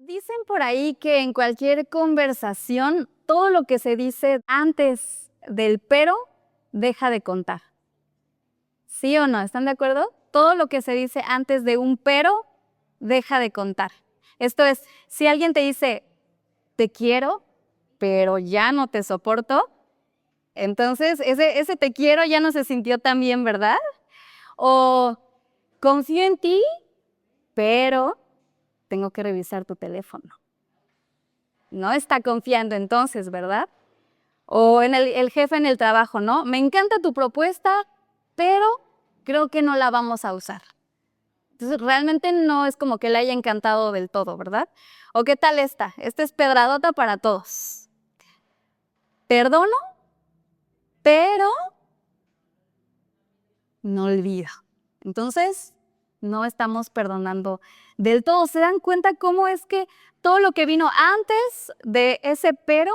Dicen por ahí que en cualquier conversación, todo lo que se dice antes del pero deja de contar. ¿Sí o no? ¿Están de acuerdo? Todo lo que se dice antes de un pero deja de contar. Esto es, si alguien te dice, te quiero, pero ya no te soporto, entonces ese te quiero ya no se sintió tan bien, ¿verdad? O confío en ti, pero tengo que revisar tu teléfono. No está confiando entonces, ¿verdad? O en el jefe en el trabajo, ¿no? Me encanta tu propuesta, pero creo que no la vamos a usar. Entonces, realmente no es como que le haya encantado del todo, ¿verdad? ¿O qué tal esta? Esta es pedradota para todos. Perdono, pero no olvido. Entonces, no estamos perdonando del todo. ¿Se dan cuenta cómo es que todo lo que vino antes de ese pero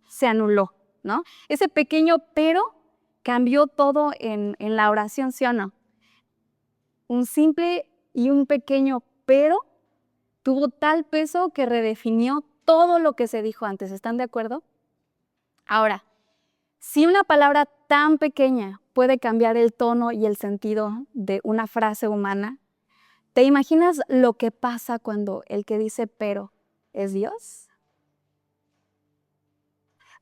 se anuló, ¿no? Ese pequeño pero cambió todo en la oración, ¿sí o no? Un simple y un pequeño pero tuvo tal peso que redefinió todo lo que se dijo antes. ¿Están de acuerdo? Ahora, si una palabra tan pequeña puede cambiar el tono y el sentido de una frase humana, ¿te imaginas lo que pasa cuando el que dice pero es Dios?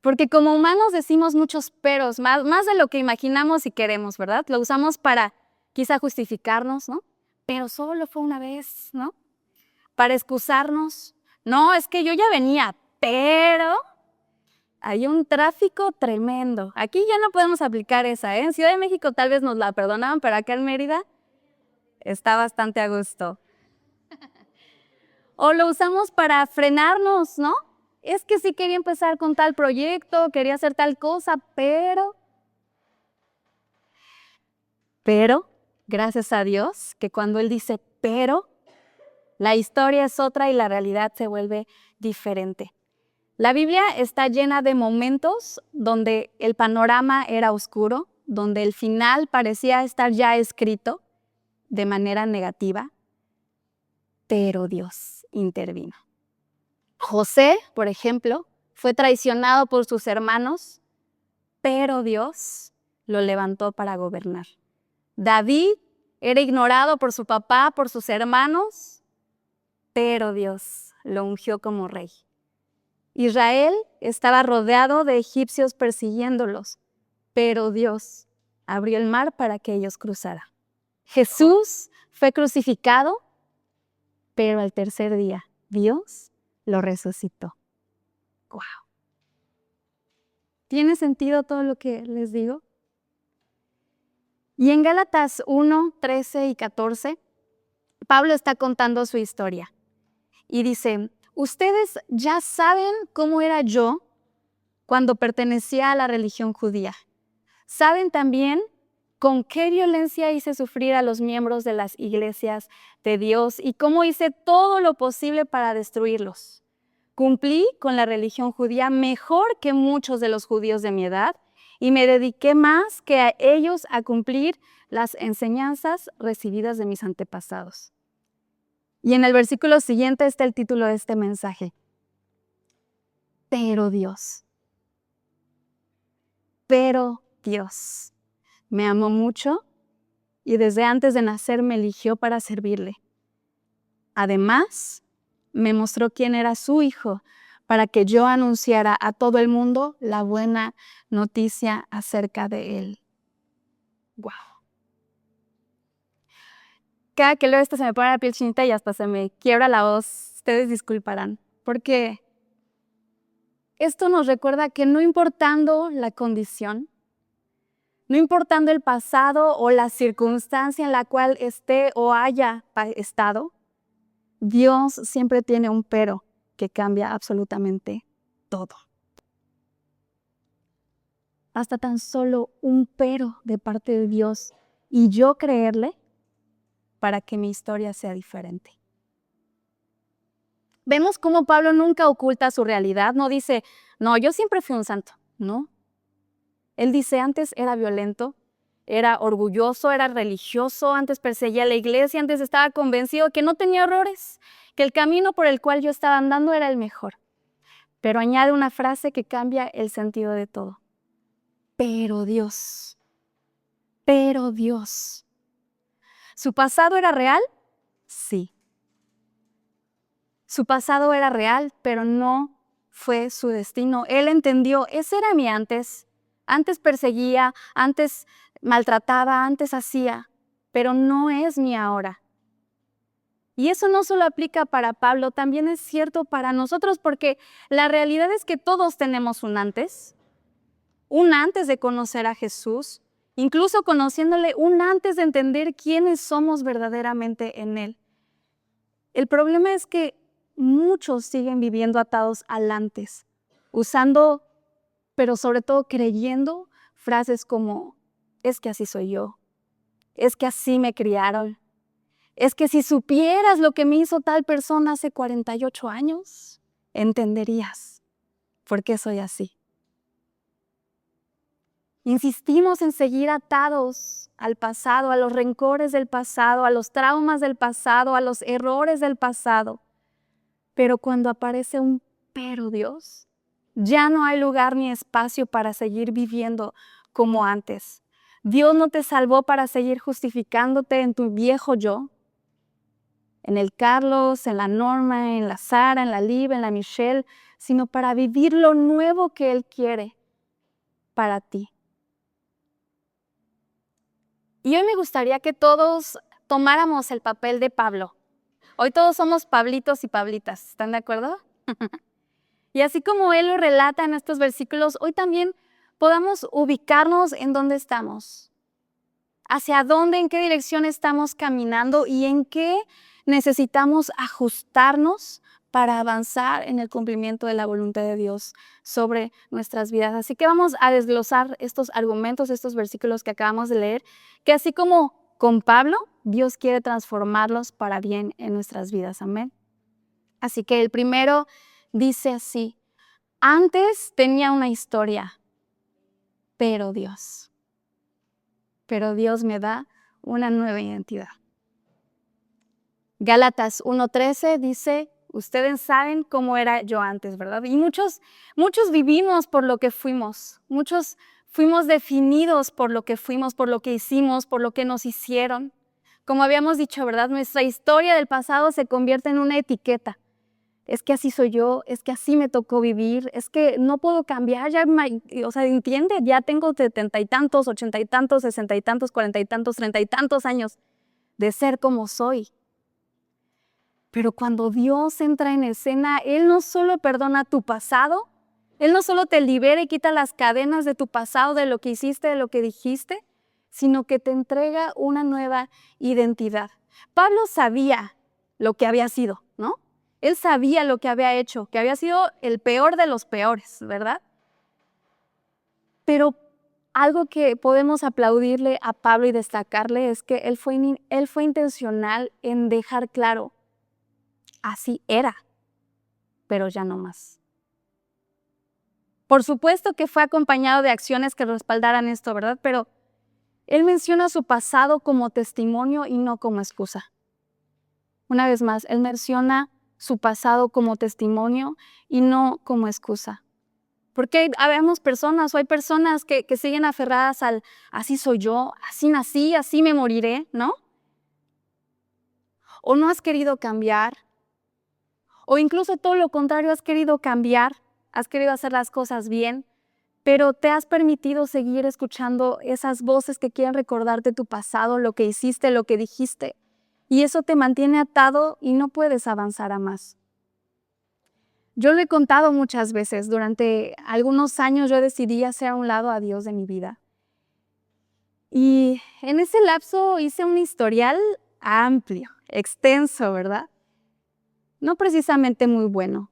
Porque como humanos decimos muchos peros, más de lo que imaginamos y queremos, ¿verdad? Lo usamos para quizá justificarnos, ¿no? Pero solo fue una vez, ¿no? Para excusarnos. No, es que yo ya venía, pero hay un tráfico tremendo. Aquí ya no podemos aplicar esa, ¿eh? En Ciudad de México tal vez nos la perdonaban, pero acá en Mérida está bastante a gusto. O lo usamos para frenarnos, ¿no? Es que sí quería empezar con tal proyecto, quería hacer tal cosa, pero, gracias a Dios, que cuando Él dice pero, la historia es otra y la realidad se vuelve diferente. La Biblia está llena de momentos donde el panorama era oscuro, donde el final parecía estar ya escrito de manera negativa, pero Dios intervino. José, por ejemplo, fue traicionado por sus hermanos, pero Dios lo levantó para gobernar. David era ignorado por su papá, por sus hermanos, pero Dios lo ungió como rey. Israel estaba rodeado de egipcios persiguiéndolos, pero Dios abrió el mar para que ellos cruzaran. Jesús fue crucificado, pero al tercer día Dios lo resucitó. ¡Wow! ¿Tiene sentido todo lo que les digo? Y en Gálatas 1, 13 y 14, Pablo está contando su historia y dice, ustedes ya saben cómo era yo cuando pertenecía a la religión judía. Saben también con qué violencia hice sufrir a los miembros de las iglesias de Dios y cómo hice todo lo posible para destruirlos. Cumplí con la religión judía mejor que muchos de los judíos de mi edad y me dediqué más que a ellos a cumplir las enseñanzas recibidas de mis antepasados. Y en el versículo siguiente está el título de este mensaje. Pero Dios me amó mucho y desde antes de nacer me eligió para servirle. Además, me mostró quién era su hijo para que yo anunciara a todo el mundo la buena noticia acerca de él. ¡Wow! Cada que leo esto se me pone la piel chinita y hasta se me quiebra la voz. Ustedes disculparán, porque esto nos recuerda que no importando la condición, no importando el pasado o la circunstancia en la cual esté o haya estado, Dios siempre tiene un pero que cambia absolutamente todo. Hasta tan solo un pero de parte de Dios y yo creerle para que mi historia sea diferente. Vemos cómo Pablo nunca oculta su realidad, no dice, no, yo siempre fui un santo, no. Él dice, antes era violento, era orgulloso, era religioso, antes perseguía a la iglesia, antes estaba convencido que no tenía errores que el camino por el cual yo estaba andando era el mejor. Pero añade una frase que cambia el sentido de todo. Pero Dios. ¿Su pasado era real? Sí. Su pasado era real, pero no fue su destino. Él entendió, ese era mi antes. Antes perseguía, antes maltrataba, antes hacía, pero no es mi ahora. Y eso no solo aplica para Pablo, también es cierto para nosotros, porque la realidad es que todos tenemos un antes de conocer a Jesús, incluso conociéndole, un antes de entender quiénes somos verdaderamente en Él. El problema es que muchos siguen viviendo atados al antes, usando, pero sobre todo creyendo frases como, es que así soy yo, es que así me criaron, es que si supieras lo que me hizo tal persona hace 48 años, entenderías por qué soy así. Insistimos en seguir atados al pasado, a los rencores del pasado, a los traumas del pasado, a los errores del pasado. Pero cuando aparece un pero Dios, ya no hay lugar ni espacio para seguir viviendo como antes. Dios no te salvó para seguir justificándote en tu viejo yo, en el Carlos, en la Norma, en la Sara, en la Liv, en la Michelle, sino para vivir lo nuevo que Él quiere para ti. Y hoy me gustaría que todos tomáramos el papel de Pablo. Hoy todos somos Pablitos y Pablitas, ¿están de acuerdo? Y así como él lo relata en estos versículos, hoy también podamos ubicarnos en dónde estamos, hacia dónde, en qué dirección estamos caminando y en qué necesitamos ajustarnos para avanzar en el cumplimiento de la voluntad de Dios sobre nuestras vidas. Así que vamos a desglosar estos argumentos, estos versículos que acabamos de leer, que así como con Pablo, Dios quiere transformarlos para bien en nuestras vidas. Amén. Así que el primero dice así: antes tenía una historia, pero Dios me da una nueva identidad. Gálatas 1:13 dice, ustedes saben cómo era yo antes, ¿verdad? Y muchos vivimos por lo que fuimos, muchos fuimos definidos por lo que fuimos, por lo que hicimos, por lo que nos hicieron. Como habíamos dicho, ¿verdad? Nuestra historia del pasado se convierte en una etiqueta. Es que así soy yo, es que así me tocó vivir, es que no puedo cambiar, ya, o sea, entiende, ya tengo 70 y tantos, 80 y tantos, 60 y tantos, 40 y tantos, 30 y tantos años de ser como soy. Pero cuando Dios entra en escena, Él no solo perdona tu pasado, Él no solo te libera y quita las cadenas de tu pasado, de lo que hiciste, de lo que dijiste, sino que te entrega una nueva identidad. Pablo sabía lo que había sido, ¿no? Él sabía lo que había hecho, que había sido el peor de los peores, ¿verdad? Pero algo que podemos aplaudirle a Pablo y destacarle es que él fue intencional en dejar claro, así era, pero ya no más. Por supuesto que fue acompañado de acciones que respaldaran esto, ¿verdad? Pero él menciona su pasado como testimonio y no como excusa. Una vez más, él menciona su pasado como testimonio y no como excusa. Porque hay personas que siguen aferradas al así soy yo, así nací, así me moriré, ¿no? O no has querido cambiar, o incluso todo lo contrario, has querido cambiar, has querido hacer las cosas bien, pero te has permitido seguir escuchando esas voces que quieren recordarte tu pasado, lo que hiciste, lo que dijiste, y eso te mantiene atado y no puedes avanzar a más. Yo lo he contado muchas veces, durante algunos años yo decidí hacer a un lado a Dios de mi vida. Y en ese lapso hice un historial amplio, extenso, ¿verdad? No precisamente muy bueno.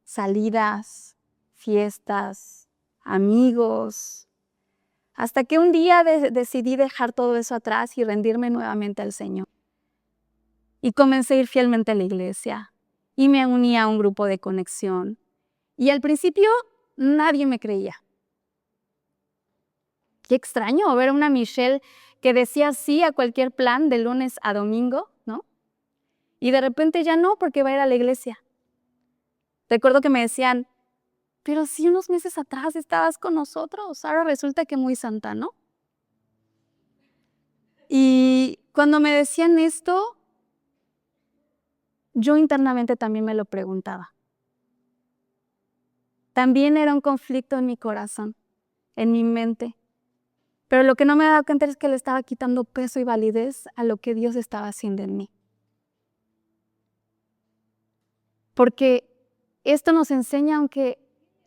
Salidas, fiestas, amigos. Hasta que un día decidí dejar todo eso atrás y rendirme nuevamente al Señor. Y comencé a ir fielmente a la iglesia. Y me uní a un grupo de conexión. Y al principio nadie me creía. Qué extraño ver a una Michelle que decía sí a cualquier plan de lunes a domingo, ¿no? y de repente ya no porque va a ir a la iglesia. Recuerdo que me decían, pero si unos meses atrás estabas con nosotros, ahora resulta que muy santa, ¿no? Y cuando me decían esto, yo internamente también me lo preguntaba. También era un conflicto en mi corazón, en mi mente. Pero lo que no me daba cuenta es que le estaba quitando peso y validez a lo que Dios estaba haciendo en mí. Porque esto nos enseña, aunque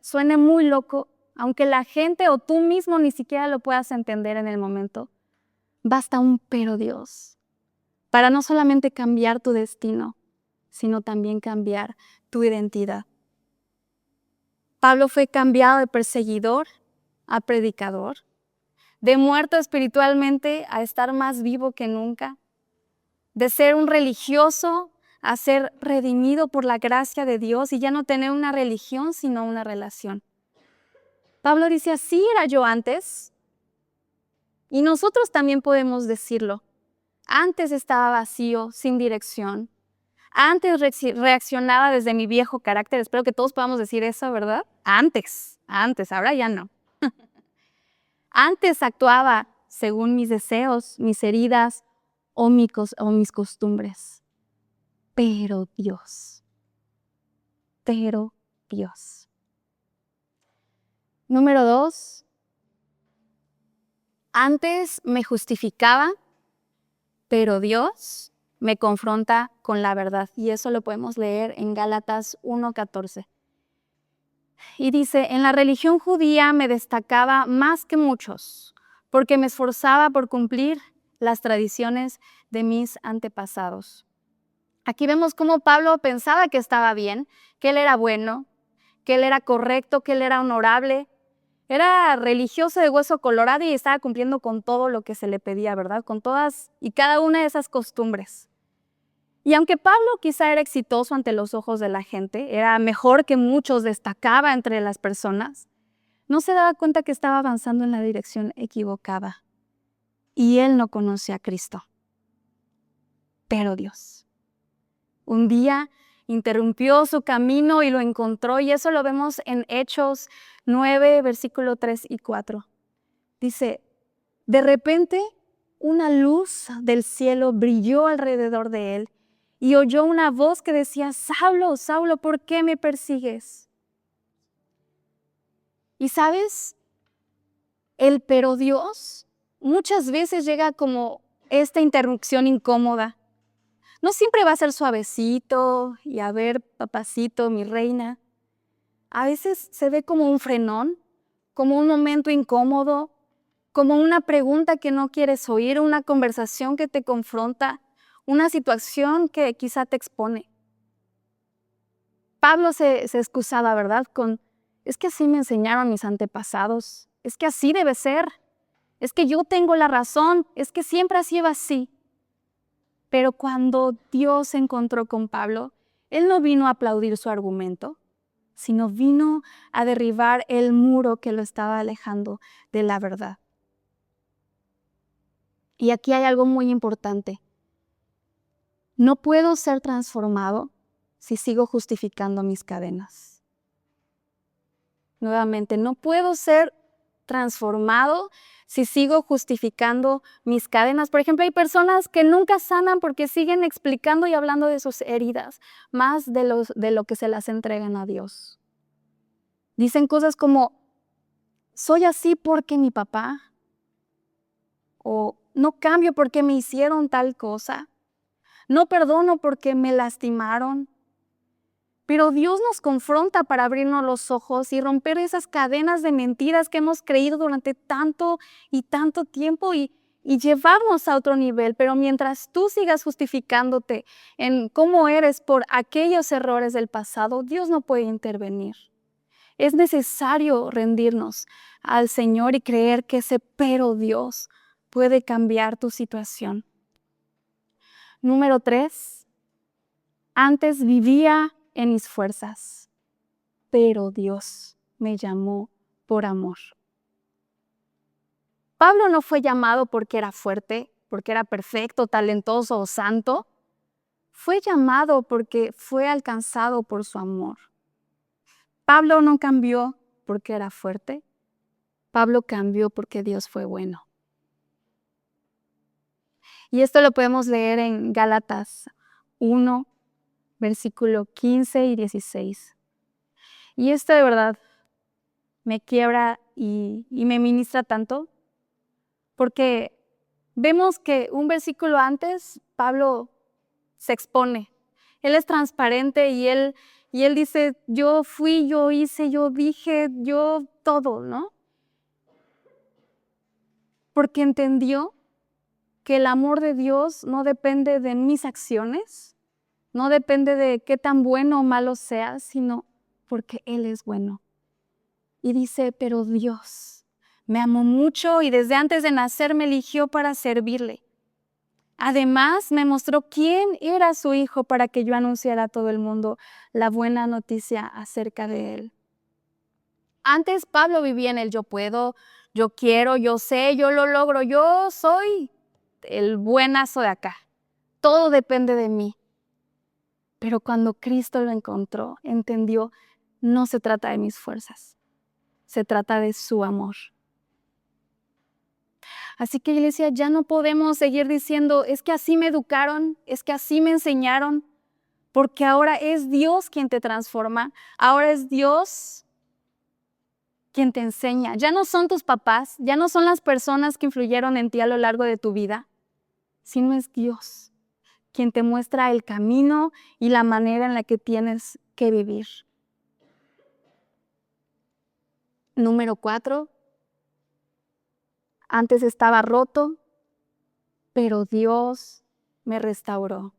suene muy loco, aunque la gente o tú mismo ni siquiera lo puedas entender en el momento, basta un pero Dios para no solamente cambiar tu destino, sino también cambiar tu identidad. Pablo fue cambiado de perseguidor a predicador, de muerto espiritualmente a estar más vivo que nunca, de ser un religioso a ser redimido por la gracia de Dios y ya no tener una religión, sino una relación. Pablo dice, así era yo antes, y nosotros también podemos decirlo. Antes estaba vacío, sin dirección. Antes reaccionaba desde mi viejo carácter. Espero que todos podamos decir eso, ¿verdad? Antes, ahora ya no. Antes actuaba según mis deseos, mis heridas o mis costumbres. Pero Dios. Número 2, antes me justificaba, pero Dios me confronta con la verdad. Y eso lo podemos leer en Gálatas 1:14. Y dice, en la religión judía me destacaba más que muchos, porque me esforzaba por cumplir las tradiciones de mis antepasados. Aquí vemos cómo Pablo pensaba que estaba bien, que él era bueno, que él era correcto, que él era honorable. Era religioso de hueso colorado y estaba cumpliendo con todo lo que se le pedía, ¿verdad? Con todas y cada una de esas costumbres. Y aunque Pablo quizá era exitoso ante los ojos de la gente, era mejor que muchos, destacaba entre las personas, no se daba cuenta que estaba avanzando en la dirección equivocada. Y él no conocía a Cristo. Pero Dios un día interrumpió su camino y lo encontró, y eso lo vemos en Hechos 9, versículo 3 y 4. Dice, de repente una luz del cielo brilló alrededor de él y oyó una voz que decía, Saulo, Saulo, ¿por qué me persigues? Y sabes, el pero Dios muchas veces llega como esta interrupción incómoda. No siempre va a ser suavecito y a ver, papacito, mi reina. A veces se ve como un frenón, como un momento incómodo, como una pregunta que no quieres oír, una conversación que te confronta, una situación que quizá te expone. Pablo se excusaba, ¿verdad? Es que así me enseñaron mis antepasados, es que así debe ser, es que yo tengo la razón, es que siempre ha sido así. Pero cuando Dios se encontró con Pablo, Él no vino a aplaudir su argumento, sino vino a derribar el muro que lo estaba alejando de la verdad. Y aquí hay algo muy importante. No puedo ser transformado si sigo justificando mis cadenas. Nuevamente, no puedo ser transformado si sigo justificando mis cadenas. Por ejemplo, hay personas que nunca sanan porque siguen explicando y hablando de sus heridas, más de lo que se las entregan a Dios. Dicen cosas como, soy así porque mi papá, o no cambio porque me hicieron tal cosa, no perdono porque me lastimaron. Pero Dios nos confronta para abrirnos los ojos y romper esas cadenas de mentiras que hemos creído durante tanto y tanto tiempo y llevarnos a otro nivel. Pero mientras tú sigas justificándote en cómo eres por aquellos errores del pasado, Dios no puede intervenir. Es necesario rendirnos al Señor y creer que ese pero Dios puede cambiar tu situación. Número 3, antes vivía en mis fuerzas, pero Dios me llamó por amor. Pablo no fue llamado porque era fuerte, porque era perfecto, talentoso o santo. Fue llamado porque fue alcanzado por su amor. Pablo no cambió porque era fuerte. Pablo cambió porque Dios fue bueno. Y esto lo podemos leer en Gálatas 1, versículo 15 y 16. Y esto de verdad me quiebra y me ministra tanto, porque vemos que un versículo antes Pablo se expone. Él es transparente y él dice, yo fui, yo hice, yo dije, yo todo, ¿no? Porque entendió que el amor de Dios no depende de mis acciones, no depende de qué tan bueno o malo sea, sino porque Él es bueno. Y dice, pero Dios me amó mucho y desde antes de nacer me eligió para servirle. Además, me mostró quién era su Hijo para que yo anunciara a todo el mundo la buena noticia acerca de Él. Antes Pablo vivía en el yo puedo, yo quiero, yo sé, yo lo logro, yo soy el buenazo de acá. Todo depende de mí. Pero cuando Cristo lo encontró, entendió, no se trata de mis fuerzas, se trata de su amor. Así que iglesia, ya no podemos seguir diciendo, es que así me educaron, es que así me enseñaron, porque ahora es Dios quien te transforma, ahora es Dios quien te enseña. Ya no son tus papás, ya no son las personas que influyeron en ti a lo largo de tu vida, sino es Dios quien te muestra el camino y la manera en la que tienes que vivir. Número 4, antes estaba roto, pero Dios me restauró.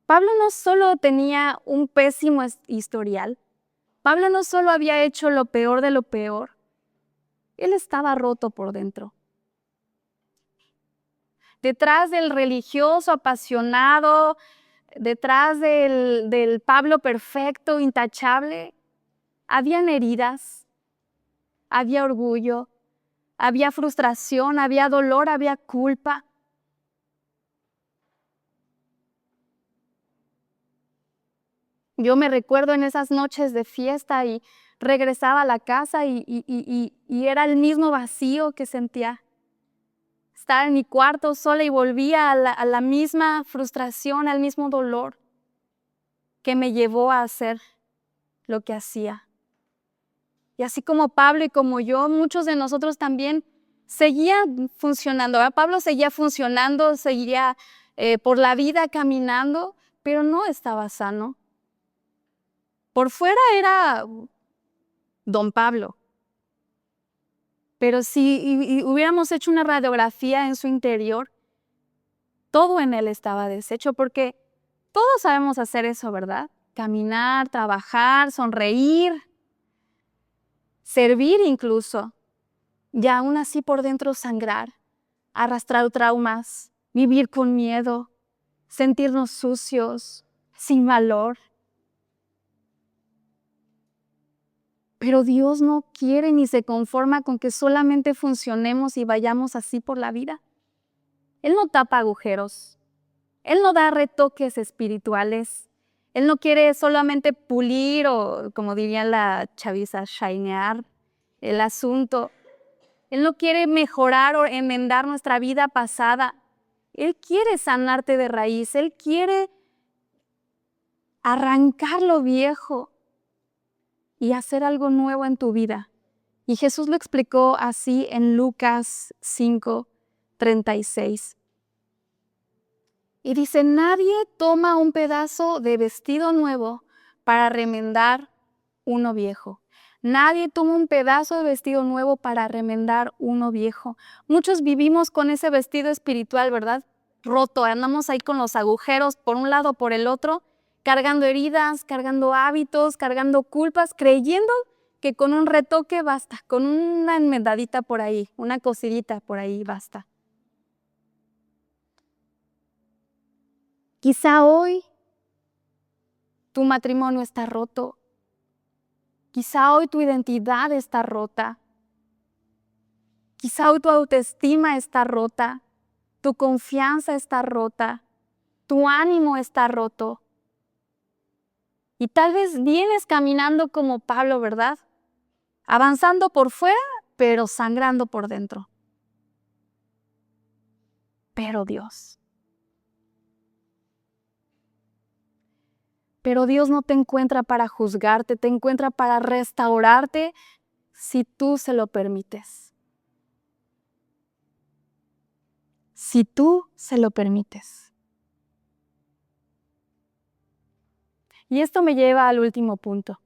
Pablo no solo tenía un pésimo historial, Pablo no solo había hecho lo peor de lo peor, él estaba roto por dentro. Detrás del religioso apasionado, detrás del Pablo perfecto, intachable, habían heridas, había orgullo, había frustración, había dolor, había culpa. Yo me recuerdo en esas noches de fiesta y regresaba a la casa y era el mismo vacío que sentía. Estaba en mi cuarto sola y volvía a la misma frustración, al mismo dolor que me llevó a hacer lo que hacía. Y así como Pablo y como yo, muchos de nosotros también seguían funcionando. ¿Verdad? Pablo seguía funcionando, seguía por la vida caminando, pero no estaba sano. Por fuera era don Pablo, pero si hubiéramos hecho una radiografía en su interior, todo en él estaba deshecho, porque todos sabemos hacer eso, ¿verdad? Caminar, trabajar, sonreír, servir incluso, y aún así por dentro sangrar, arrastrar traumas, vivir con miedo, sentirnos sucios, sin valor. Pero Dios no quiere ni se conforma con que solamente funcionemos y vayamos así por la vida. Él no tapa agujeros. Él no da retoques espirituales. Él no quiere solamente pulir o, como diría la chaviza, shinear el asunto. Él no quiere mejorar o enmendar nuestra vida pasada. Él quiere sanarte de raíz. Él quiere arrancar lo viejo y hacer algo nuevo en tu vida. Y Jesús lo explicó así en Lucas 5:36. Y dice, nadie toma un pedazo de vestido nuevo para remendar uno viejo. Nadie toma un pedazo de vestido nuevo para remendar uno viejo. Muchos vivimos con ese vestido espiritual, ¿verdad? Roto, andamos ahí con los agujeros por un lado, por el otro, cargando heridas, cargando hábitos, cargando culpas, creyendo que con un retoque basta, con una enmendadita por ahí, una cosidita por ahí basta. Quizá hoy tu matrimonio está roto. Quizá hoy tu identidad está rota. Quizá hoy tu autoestima está rota. Tu confianza está rota. tu ánimo está roto. Y tal vez vienes caminando como Pablo, ¿verdad? Avanzando por fuera, pero sangrando por dentro. Pero Dios no te encuentra para juzgarte, te encuentra para restaurarte si tú se lo permites. Si tú se lo permites. Y esto me lleva al último punto.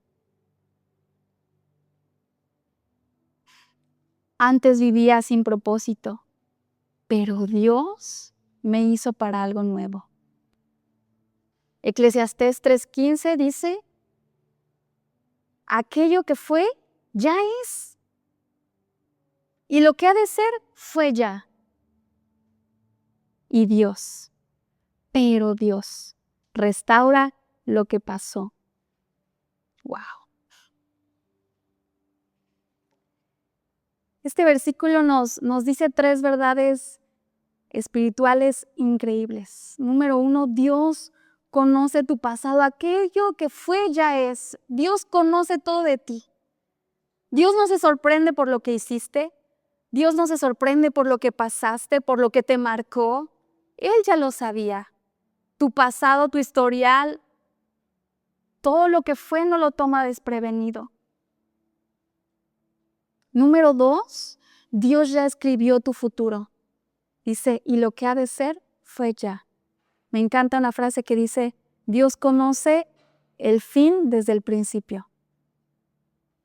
Antes vivía sin propósito, pero Dios me hizo para algo nuevo. Eclesiastés 3:15 dice, aquello que fue, ya es. Y lo que ha de ser, fue ya. Y Dios, pero Dios, restaura lo que pasó. ¡Wow! Este versículo nos dice 3 verdades espirituales increíbles. Número 1, Dios conoce tu pasado. Aquello que fue ya es. Dios conoce todo de ti. Dios no se sorprende por lo que hiciste. Dios no se sorprende por lo que pasaste, por lo que te marcó. Él ya lo sabía. Tu pasado, tu historial, todo lo que fue no lo toma desprevenido. Número 2, Dios ya escribió tu futuro. Dice, y lo que ha de ser, fue ya. Me encanta una frase que dice, Dios conoce el fin desde el principio.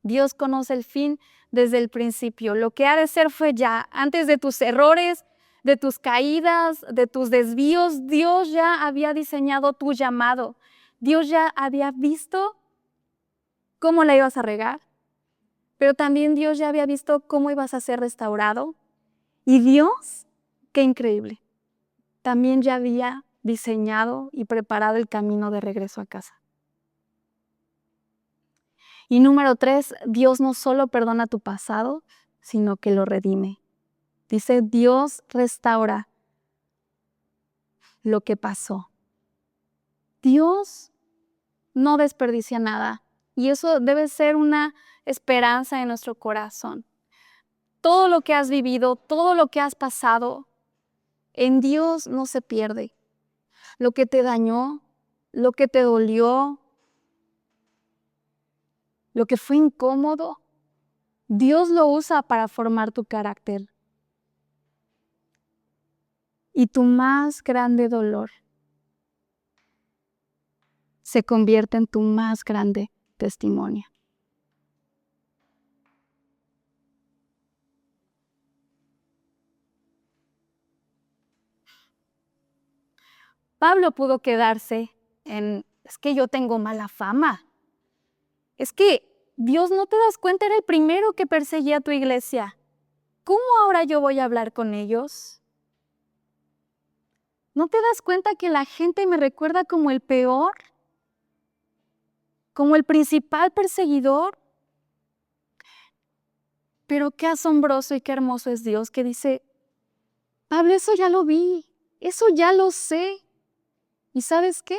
Dios conoce el fin desde el principio. Lo que ha de ser fue ya. Antes de tus errores, de tus caídas, de tus desvíos, Dios ya había diseñado tu llamado. Dios ya había visto cómo la ibas a regar, pero también Dios ya había visto cómo ibas a ser restaurado. Y Dios, qué increíble, también ya había diseñado y preparado el camino de regreso a casa. Y número 3, Dios no solo perdona tu pasado, sino que lo redime. Dice, Dios restaura lo que pasó. Dios no desperdicia nada. Y eso debe ser una esperanza en nuestro corazón. Todo lo que has vivido, todo lo que has pasado, en Dios no se pierde. Lo que te dañó, lo que te dolió, lo que fue incómodo, Dios lo usa para formar tu carácter. Y tu más grande dolor se convierte en tu más grande testimonio. Pablo pudo quedarse en, es que yo tengo mala fama. Es que Dios, ¿no te das cuenta? Era el primero que perseguía a tu iglesia. ¿Cómo ahora yo voy a hablar con ellos? ¿No te das cuenta que la gente me recuerda como el peor? ¿Como el principal perseguidor? Pero qué asombroso y qué hermoso es Dios que dice, Pablo, eso ya lo vi, eso ya lo sé. ¿Y sabes qué?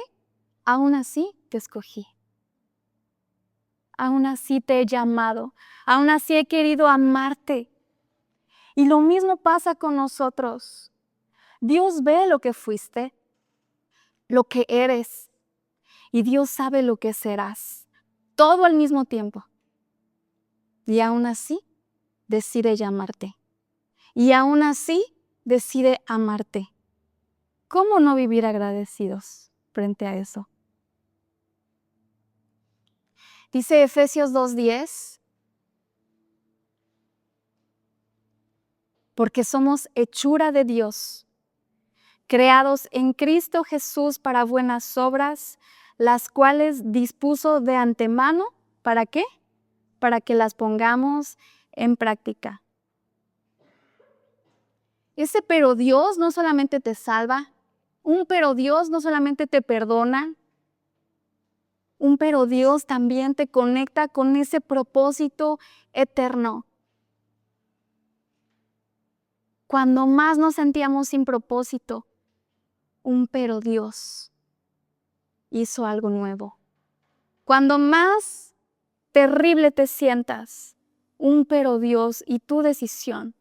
Aún así te escogí. Aún así te he llamado. Aún así he querido amarte. Y lo mismo pasa con nosotros. Dios ve lo que fuiste, lo que eres, y Dios sabe lo que serás. Todo al mismo tiempo. Y aún así decide llamarte. Y aún así decide amarte. ¿Cómo no vivir agradecidos frente a eso? Dice Efesios 2:10, porque somos hechura de Dios, creados en Cristo Jesús para buenas obras, las cuales dispuso de antemano, ¿para qué? Para que las pongamos en práctica. Ese pero Dios no solamente te salva, un pero Dios no solamente te perdona, un pero Dios también te conecta con ese propósito eterno. Cuando más nos sentíamos sin propósito, pero Dios hizo algo nuevo. Cuando más terrible te sientas, pero Dios y tu decisión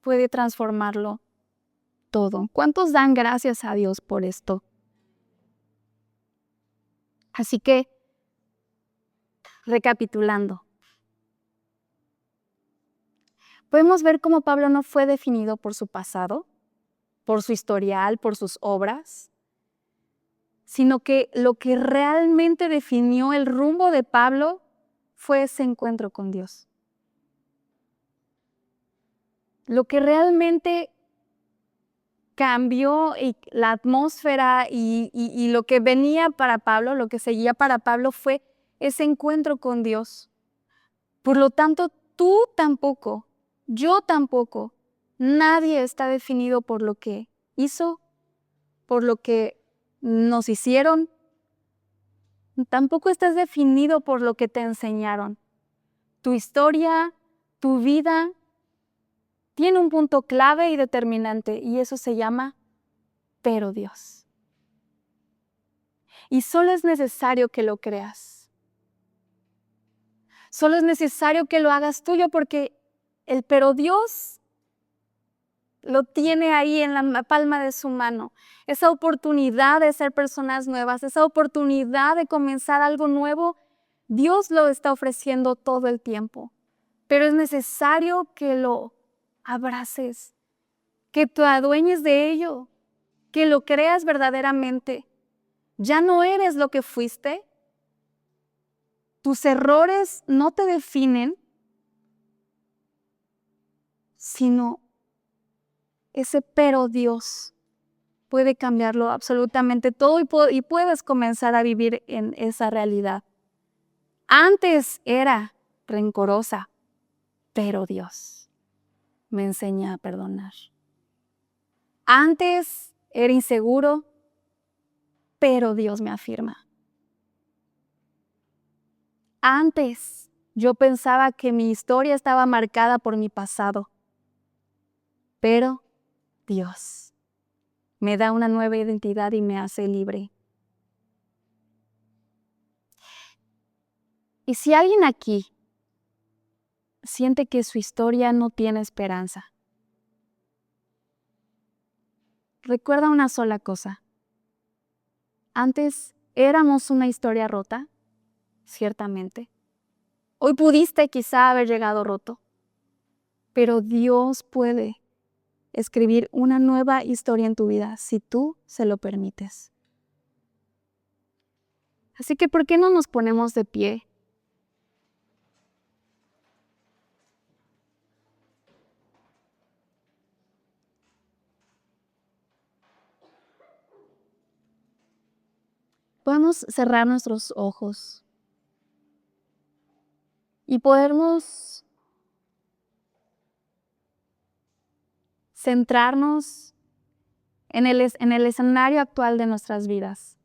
puede transformarlo todo. ¿Cuántos dan gracias a Dios por esto? Así que, recapitulando, podemos ver cómo Pablo no fue definido por su pasado, por su historial, por sus obras, sino que lo que realmente definió el rumbo de Pablo fue ese encuentro con Dios. Lo que realmente cambió la atmósfera y lo que venía para Pablo, lo que seguía para Pablo fue ese encuentro con Dios. Por lo tanto, tú tampoco, yo tampoco, nadie está definido por lo que hizo, por lo que nos hicieron. Tampoco estás definido por lo que te enseñaron. Tu historia, tu vida, tiene un punto clave y determinante, y eso se llama pero Dios. Y solo es necesario que lo creas. Solo es necesario que lo hagas tuyo, porque el pero Dios lo tiene ahí en la palma de su mano. Esa oportunidad de ser personas nuevas, esa oportunidad de comenzar algo nuevo, Dios lo está ofreciendo todo el tiempo. Pero es necesario que lo abraces, que te adueñes de ello, que lo creas verdaderamente. Ya no eres lo que fuiste. Tus errores no te definen, sino ese pero Dios puede cambiarlo absolutamente todo y puedes comenzar a vivir en esa realidad. Antes era rencorosa, pero Dios me enseña a perdonar. Antes era inseguro, pero Dios me afirma. Antes yo pensaba que mi historia estaba marcada por mi pasado, pero Dios me da una nueva identidad y me hace libre. Y si alguien aquí siente que su historia no tiene esperanza, recuerda una sola cosa. Antes éramos una historia rota, ciertamente. Hoy pudiste quizá haber llegado roto, pero Dios puede escribir una nueva historia en tu vida si tú se lo permites. Así que, ¿por qué no nos ponemos de pie? Podemos cerrar nuestros ojos y podemos centrarnos en el escenario actual de nuestras vidas.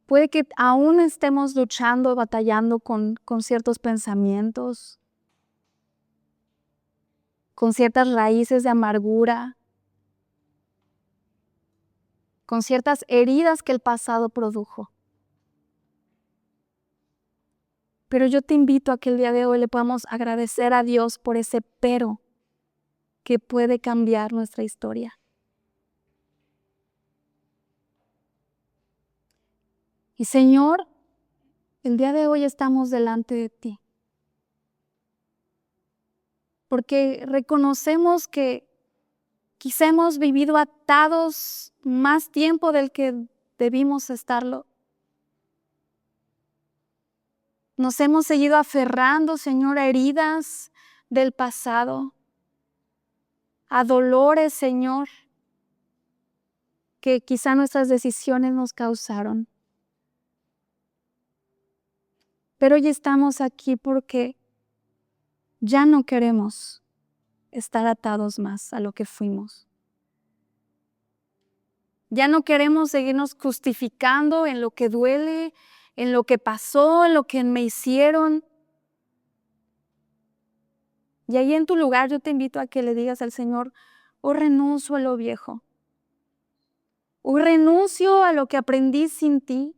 Puede que aún estemos luchando, batallando con ciertos pensamientos, con ciertas raíces de amargura, con ciertas heridas que el pasado produjo. Pero yo te invito a que el día de hoy le podamos agradecer a Dios por ese pero que puede cambiar nuestra historia. Y Señor, el día de hoy estamos delante de ti, porque reconocemos que quizá hemos vivido atados más tiempo del que debimos estarlo. Nos hemos seguido aferrando, Señor, a heridas del pasado, a dolores, Señor, que quizá nuestras decisiones nos causaron. Pero hoy estamos aquí porque ya no queremos estar atados más a lo que fuimos. Ya no queremos seguirnos justificando en lo que duele, en lo que pasó, en lo que me hicieron. Y ahí en tu lugar yo te invito a que le digas al Señor, Hoy renuncio a lo viejo. Hoy renuncio a lo que aprendí sin ti.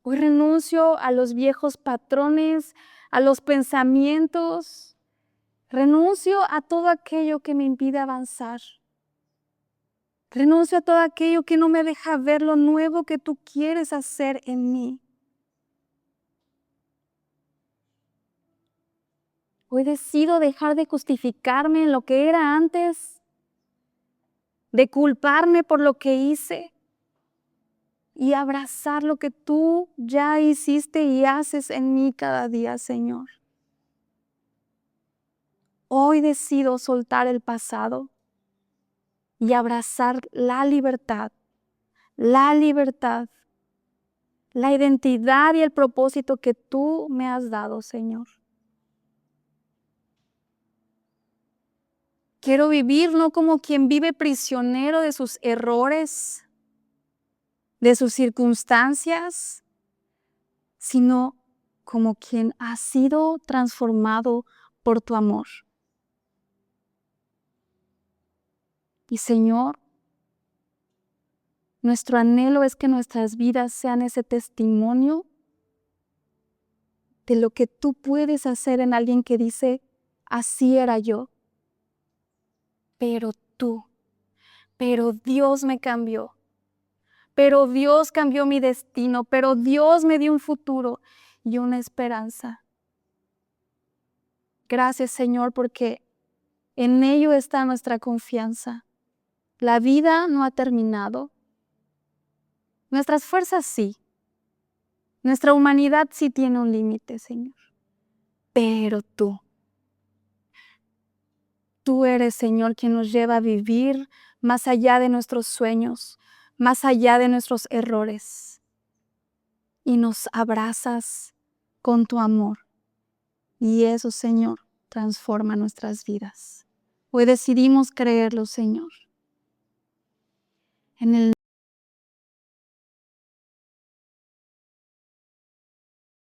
Hoy renuncio a los viejos patrones, a los pensamientos. Renuncio a todo aquello que me impide avanzar. Renuncio a todo aquello que no me deja ver lo nuevo que tú quieres hacer en mí. Hoy decido dejar de justificarme en lo que era antes, de culparme por lo que hice y abrazar lo que tú ya hiciste y haces en mí cada día, Señor. Hoy decido soltar el pasado y abrazar la libertad, la identidad y el propósito que tú me has dado, Señor. Quiero vivir no como quien vive prisionero de sus errores, de sus circunstancias, sino como quien ha sido transformado por tu amor. Y Señor, nuestro anhelo es que nuestras vidas sean ese testimonio de lo que tú puedes hacer en alguien que dice, así era yo, pero Dios me cambió, pero Dios cambió mi destino, pero Dios me dio un futuro y una esperanza. Gracias, Señor, porque en ello está nuestra confianza. La vida no ha terminado. Nuestras fuerzas sí. Nuestra humanidad sí tiene un límite, Señor. Pero tú eres, Señor, quien nos lleva a vivir más allá de nuestros sueños, más allá de nuestros errores. Y nos abrazas con tu amor. Y eso, Señor, transforma nuestras vidas. Hoy decidimos creerlo, Señor. En el